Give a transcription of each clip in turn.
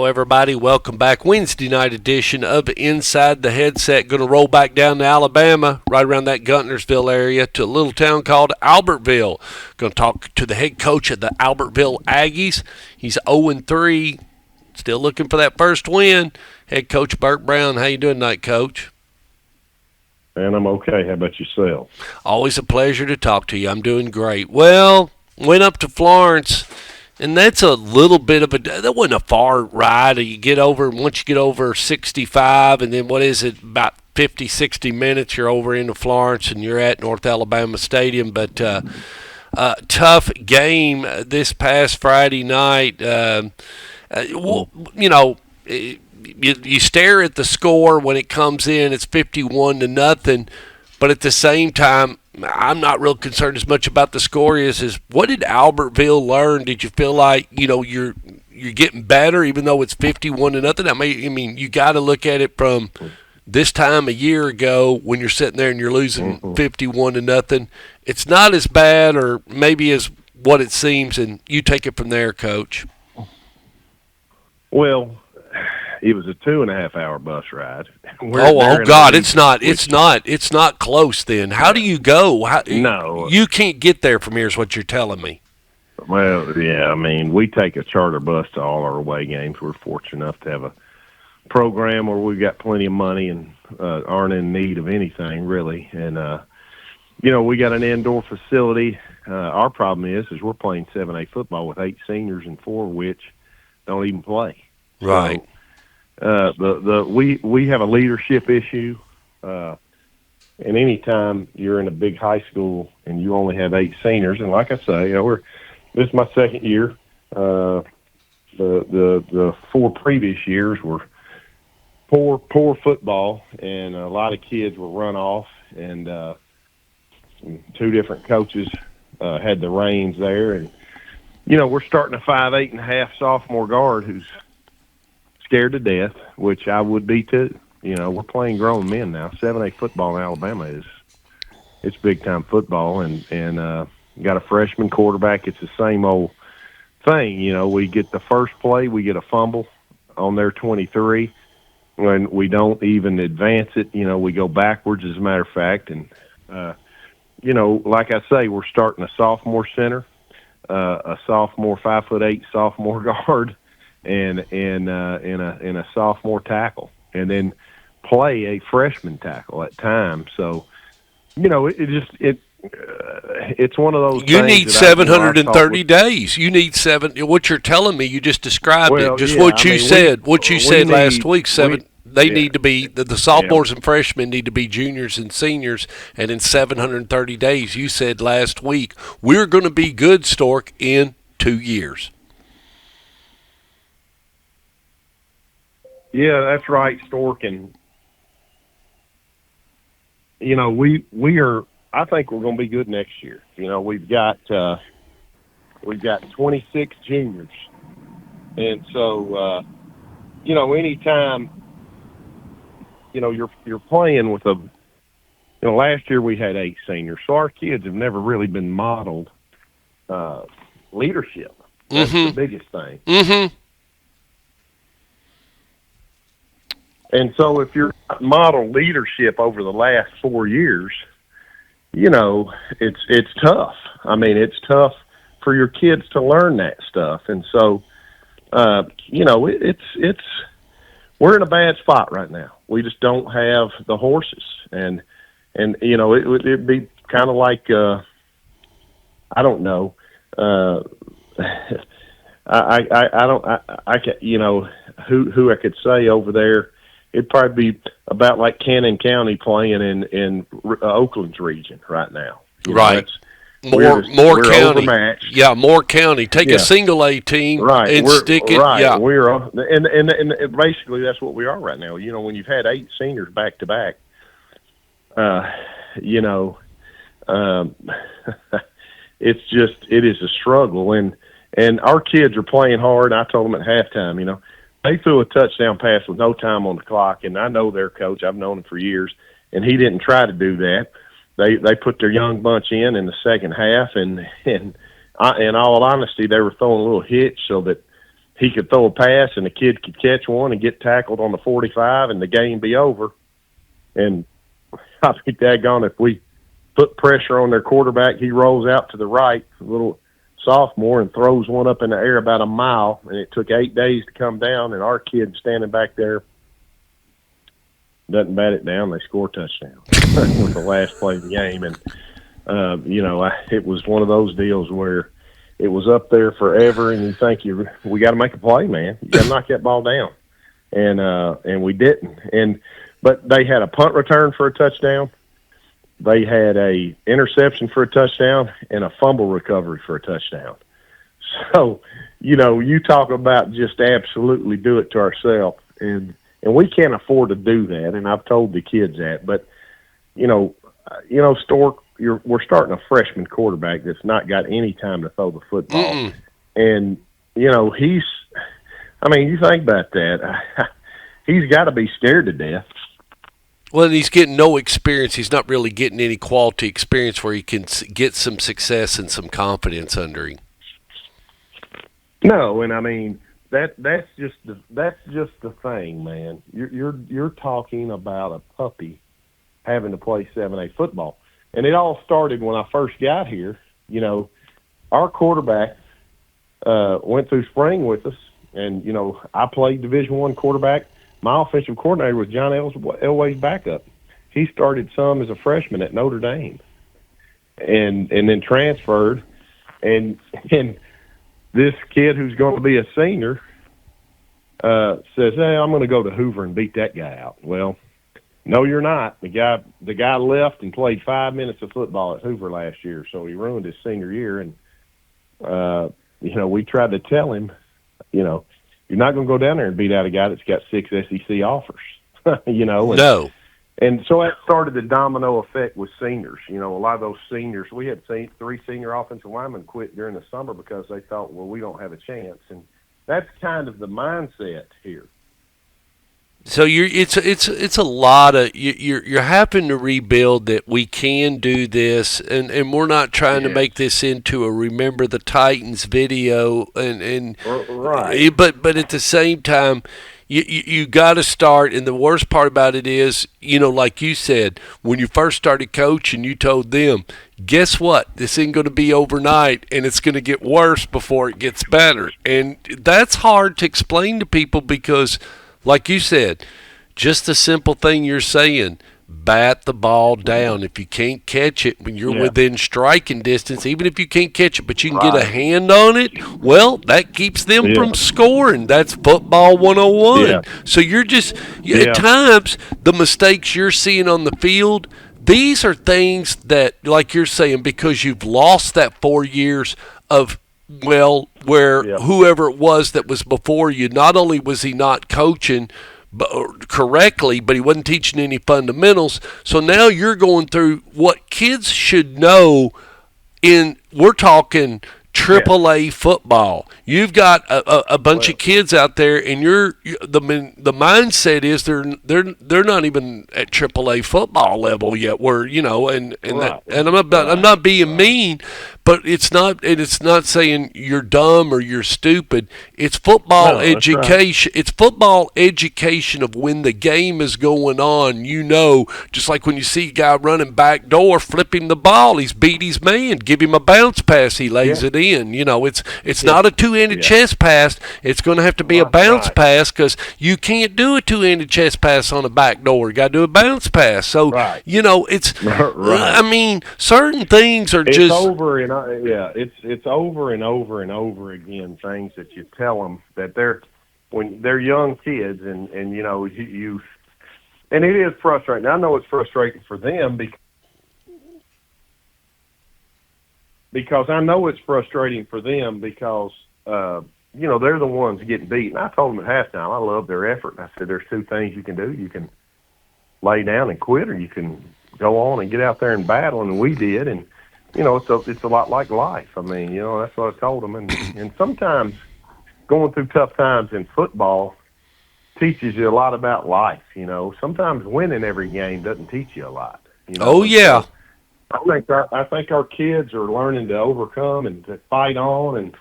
everybody. Welcome back. Wednesday night edition of Inside the Headset. Going to roll back down to Alabama, right around that Guntersville area, to a little town called Albertville. Going to talk to the head coach of the Albertville Aggies. He's 0-3, still looking for that first win. Head coach Bert Browne. How you doing tonight, Coach? And I'm okay. How about yourself? Always a pleasure to talk to you. I'm doing great. Well, went up to Florence. And that's a little bit of that wasn't a far ride. Once you get over 65, and then what is it, about 50, 60 minutes, you're over into Florence and you're at North Alabama Stadium. But tough game this past Friday night. You stare at the score when it comes in, it's 51-0. But at the same time, I'm not real concerned as much about the score is what did Albertville learn? Did you feel like, you're getting better even though it's 51-0? I mean, you got to look at it from this time a year ago when you're sitting there and you're losing 51-0. It's not as bad or maybe as what it seems, and you take it from there, Coach. Well, it was a 2.5-hour bus ride. Oh God! It's not close. Then how do you go? No, you can't get there from here. Is what you're telling me? Well, yeah. I mean, we take a charter bus to all our away games. We're fortunate enough to have a program where we've got plenty of money and aren't in need of anything really. And we got an indoor facility. Our problem is we're playing 7A football with 8 seniors and 4 of which don't even play. Right. So, we have a leadership issue, and anytime you're in a big high school and you only have 8 seniors, and like I say, this is my second year. The 4 previous years were poor football, and a lot of kids were run off, and 2 different coaches had the reins there, and we're starting a 5'8.5" sophomore guard who's scared to death, which I would be too. We're playing grown men now. 7A football in Alabama it's big time football, and got a freshman quarterback. It's the same old thing. We get the first play, we get a fumble on their 23, when we don't even advance it. We go backwards, as a matter of fact, and like I say, we're starting a sophomore center, a sophomore 5'8" sophomore guard, and a sophomore tackle, and then play a freshman tackle at times. So, it's one of those. You need 730 days. You need 7. What you're telling me, you just described it. Just what you said. What you said last week. They need to be the sophomores and freshmen need to be juniors and seniors, and in 730 days, you said last week, we're going to be good, Stork, in 2 years. Yeah, that's right, Stork, and we are. I think we're going to be good next year. We've got 26 juniors, and so anytime you're playing with last year we had 8 seniors, so our kids have never really been modeled leadership. That's the biggest thing. Mm-hmm. And so if you're model leadership over the last 4 years, it's tough. I mean, it's tough for your kids to learn that stuff. And so, it's we're in a bad spot right now. We just don't have the horses. And it'd be kind of like, I don't know. I can't, who I could say over there. It'd probably be about like Cannon County playing in Oakland's region right now. Right. More county. Overmatched. Yeah, more county. Take a single A team and stick it. Right. Yeah. We're and basically that's what we are right now. When you've had 8 seniors back to back, it is a struggle, and our kids are playing hard. I told them at halftime, they threw a touchdown pass with no time on the clock, and I know their coach. I've known him for years, and he didn't try to do that. They put their young bunch in the second half, and in all honesty, they were throwing a little hitch so that he could throw a pass and the kid could catch one and get tackled on the 45 and the game be over. And I think daggone, if we put pressure on their quarterback, he rolls out to the right, a little sophomore, and throws one up in the air about a mile, and it took 8 days to come down, and our kid standing back there doesn't bat it down. They score a touchdown with the last play of the game. And, it was one of those deals where it was up there forever, and you think we got to make a play, man. You got to knock that ball down. And we didn't. But they had a punt return for a touchdown. They had a interception for a touchdown and a fumble recovery for a touchdown. So, you talk about just absolutely do it to ourselves. And we can't afford to do that. And I've told the kids that. But, Stork, we're starting a freshman quarterback that's not got any time to throw the football. Mm-mm. And, you think about that. He's got to be scared to death. Well, he's getting no experience. He's not really getting any quality experience where he can get some success and some confidence under him. No, and that's just the thing, man. You're talking about a puppy having to play 7A football, and it all started when I first got here. Our quarterback went through spring with us, and I played Division I quarterback. My offensive coordinator was John Elway's backup. He started some as a freshman at Notre Dame, and then transferred. And this kid who's going to be a senior says, "Hey, I'm going to go to Hoover and beat that guy out." Well, no, you're not. The guy left and played 5 minutes of football at Hoover last year, so he ruined his senior year. And we tried to tell him, you're not going to go down there and beat out a guy that's got 6 SEC offers, No. And so that started the domino effect with seniors. A lot of those seniors, we had 3 senior offensive linemen quit during the summer because they thought, well, we don't have a chance. And that's kind of the mindset here. So it's a lot of you're having to rebuild that we can do this, and we're not trying to make this into a Remember the Titans video, and right. But at the same time, you got to start. And the worst part about it is, like you said, when you first started coaching, you told them, guess what? This ain't going to be overnight, and it's going to get worse before it gets better. And that's hard to explain to people because, like you said, just the simple thing you're saying, bat the ball down. If you can't catch it when you're within striking distance, even if you can't catch it, but you can get a hand on it, well, that keeps them from scoring. That's football 101. Yeah. So you're just, at times, the mistakes you're seeing on the field, these are things that, like you're saying, because you've lost that 4 years of, whoever it was that was before you, not only was he not coaching correctly, but he wasn't teaching any fundamentals. So now you're going through what kids should know we're talking AAA football. You've got a bunch of kids out there, and the mindset is they're not even at AAA football level yet. Where and I'm not being mean, but it's not saying you're dumb or you're stupid. It's football education. Right. It's football education of when the game is going on. Just like when you see a guy running back door, flip him the ball. He's beat his man. Give him a bounce pass. He lays it in. It's not a two-handed chest pass. It's going to have to be a bounce pass because you can't do a two-handed chest pass on a back door. You got to do a bounce pass. So it's. I mean, certain things are just over and it's over and over and over again. Things that you tell them that when they're young kids, and you and it is frustrating. I know it's frustrating for them because I know it's frustrating for them because they're the ones getting beat. And I told them at halftime, I love their effort. And I said, there's 2 things you can do. You can lay down and quit, or you can go on and get out there and battle. And we did. And, it's a lot like life. I mean, that's what I told them. And sometimes going through tough times in football teaches you a lot about life. Sometimes winning every game doesn't teach you a lot. Oh, yeah. I think our kids are learning to overcome and to fight on,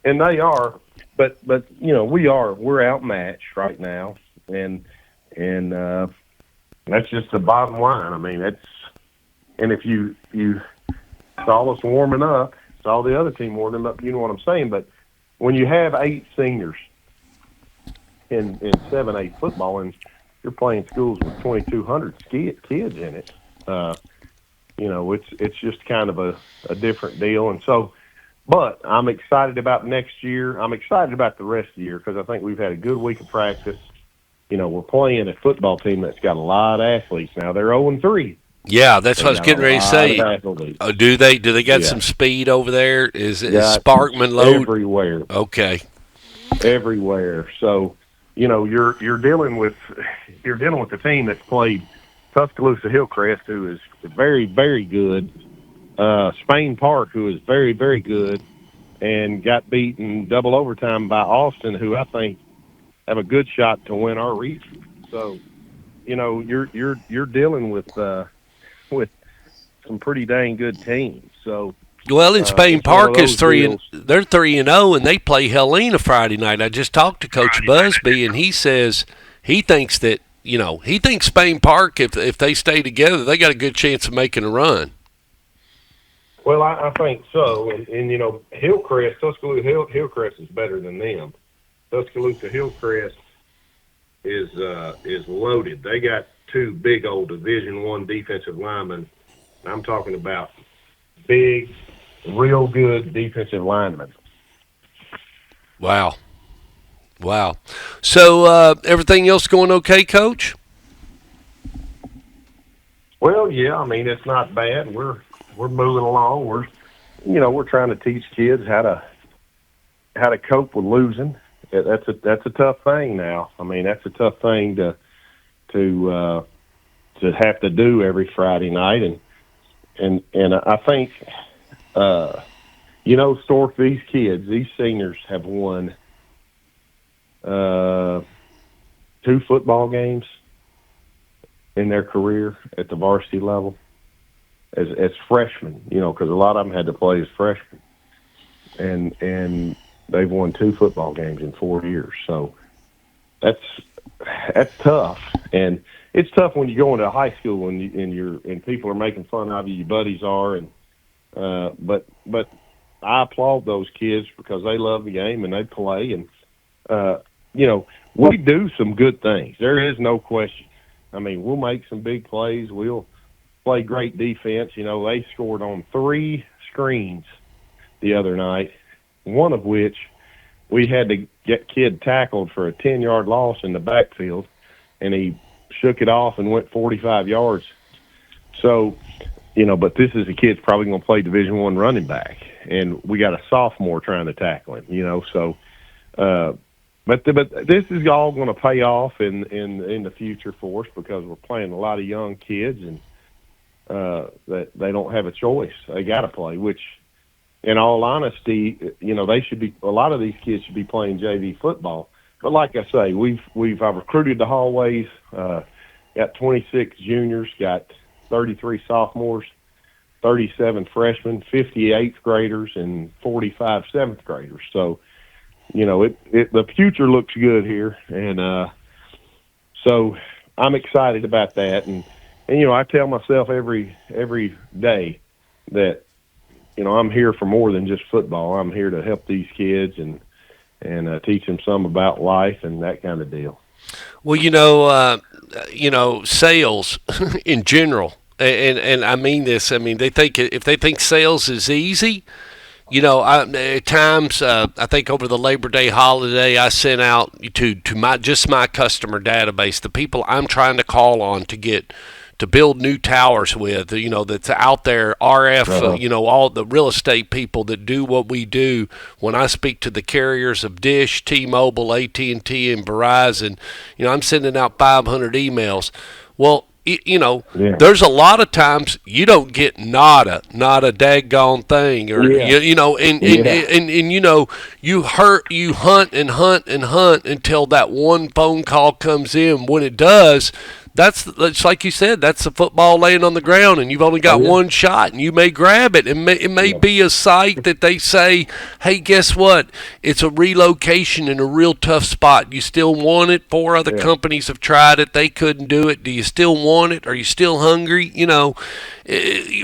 and they are. but we're outmatched right now, and that's just the bottom line. I mean, and if you saw us warming up, saw the other team warming up, you know what I'm saying. But when you have 8 seniors in 7A football, and you're playing schools with 2,200 kids in it, it's just kind of a different deal. And so, but I'm excited about next year. I'm excited about the rest of the year because I think we've had a good week of practice. We're playing a football team that's got a lot of athletes now. They're 0-3. Yeah, that's what I was getting ready to say. Do they got some speed over there? Is Sparkman load everywhere? Okay, everywhere. So, you're dealing with the team that's played Tuscaloosa Hillcrest, who is very, very good. Spain Park, who is very, very good, and got beaten double overtime by Austin, who I think have a good shot to win our region. So, you're dealing with some pretty dang good teams. So, well, in Spain Park is they're 3-0, and they play Helena Friday night. I just talked to Coach Busby, and he says he thinks that he thinks Spain Park, if they stay together, they got a good chance of making a run. Well, I think so, and Hillcrest, Tuscaloosa Hillcrest is better than them. Tuscaloosa Hillcrest is loaded. They got 2 big old Division I defensive linemen. I'm talking about big, real good defensive linemen. Wow. So everything else going okay, Coach? Well, yeah. I mean, it's not bad. We're moving along. We're trying to teach kids how to cope with losing. That's a tough thing now. I mean, that's a tough thing to have to do every Friday night, and I think Stork, these kids, these seniors have won 2 football games in their career at the varsity level as freshmen, because a lot of them had to play as freshmen, and they've won 2 football games in 4 years. So that's tough, and it's tough when you go into high school and people are making fun of you. Your buddies are, but I applaud those kids because they love the game and they play, and we do some good things. There is no question. I mean, we'll make some big plays. We'll play great defense. They scored on 3 screens the other night, one of which we had to get kid tackled for a 10-yard loss in the backfield, and he shook it off and went 45 yards. So, but this is a kid's probably going to play Division I running back, and we got a sophomore trying to tackle him, so but this is all going to pay off in the future for us because we're playing a lot of young kids, and that they don't have a choice. They got to play, which, in all honesty, they should be. A lot of these kids should be playing JV football. But like I say, I've recruited the hallways. Got 26 juniors, got 33 sophomores, 37 freshmen, 50 eighth graders, and 45 seventh graders. So, the future looks good here, and so I'm excited about that. And I tell myself every day that I'm here for more than just football. I'm here to help these kids and teach them some about life and that kind of deal. Well, sales in general, and I mean this. I mean, if they think sales is easy, at times, I think over the Labor Day holiday, I sent out to my customer database, the people I'm trying to call on to build new towers with, that's out there, RF, all the real estate people that do what we do. When I speak to the carriers of Dish, T-Mobile, AT&T, and Verizon, I'm sending out 500 emails. Well, there's a lot of times you don't get not a daggone thing, or you hunt and hunt and hunt until that one phone call comes in. When it does, it's like you said, that's the football laying on the ground, and you've only got one shot, and you may grab it. It may be a site that they say, hey, guess what? It's a relocation in a real tough spot. You still want it? 4 other companies have tried it. They couldn't do it. Do you still want it? Are you still hungry?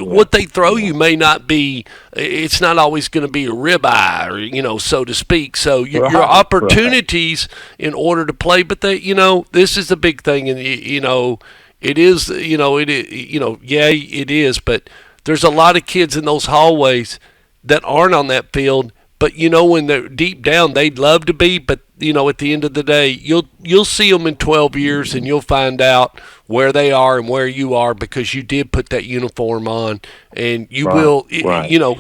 What they throw you may not be, it's not always going to be a ribeye or, so to speak. So your opportunities in order to play, but this is the big thing, and it is, it is, but there's a lot of kids in those hallways that aren't on that field, but when they're deep down, they'd love to be, but at the end of the day, you'll see them in 12 years, and you'll find out where they are and where you are because you did put that uniform on, and you will.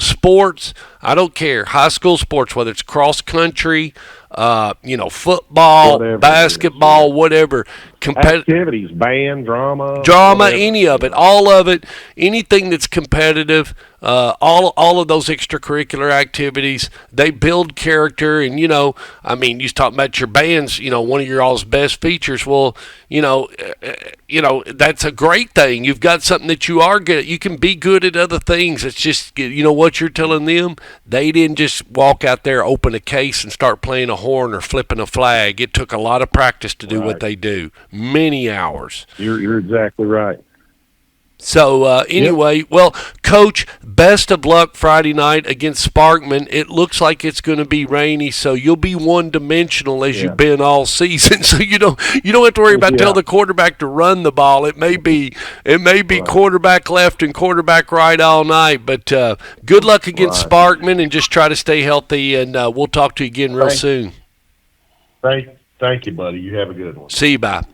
Sports. I don't care. High school sports, whether it's cross country, football, whatever, basketball, whatever. Activities, band, drama, whatever. Any of it, all of it, anything that's competitive, all of those extracurricular activities, they build character. And you talking about your bands, one of your all's best features. Well, that's a great thing. You've got something that you are good at. You can be good at other things. It's just, what you're telling them. They didn't just walk out there, open a case, and start playing a horn or flipping a flag. It took a lot of practice to do what they do. Many hours. You're exactly right. So, anyway, well, Coach, best of luck Friday night against Sparkman. It looks like it's going to be rainy, so you'll be one-dimensional as you've been all season. So you don't have to worry about telling the quarterback to run the ball. It may be quarterback left and quarterback right all night. But good luck against Sparkman, and just try to stay healthy, and we'll talk to you again real soon. Thank you, buddy. You have a good one. See you, bye.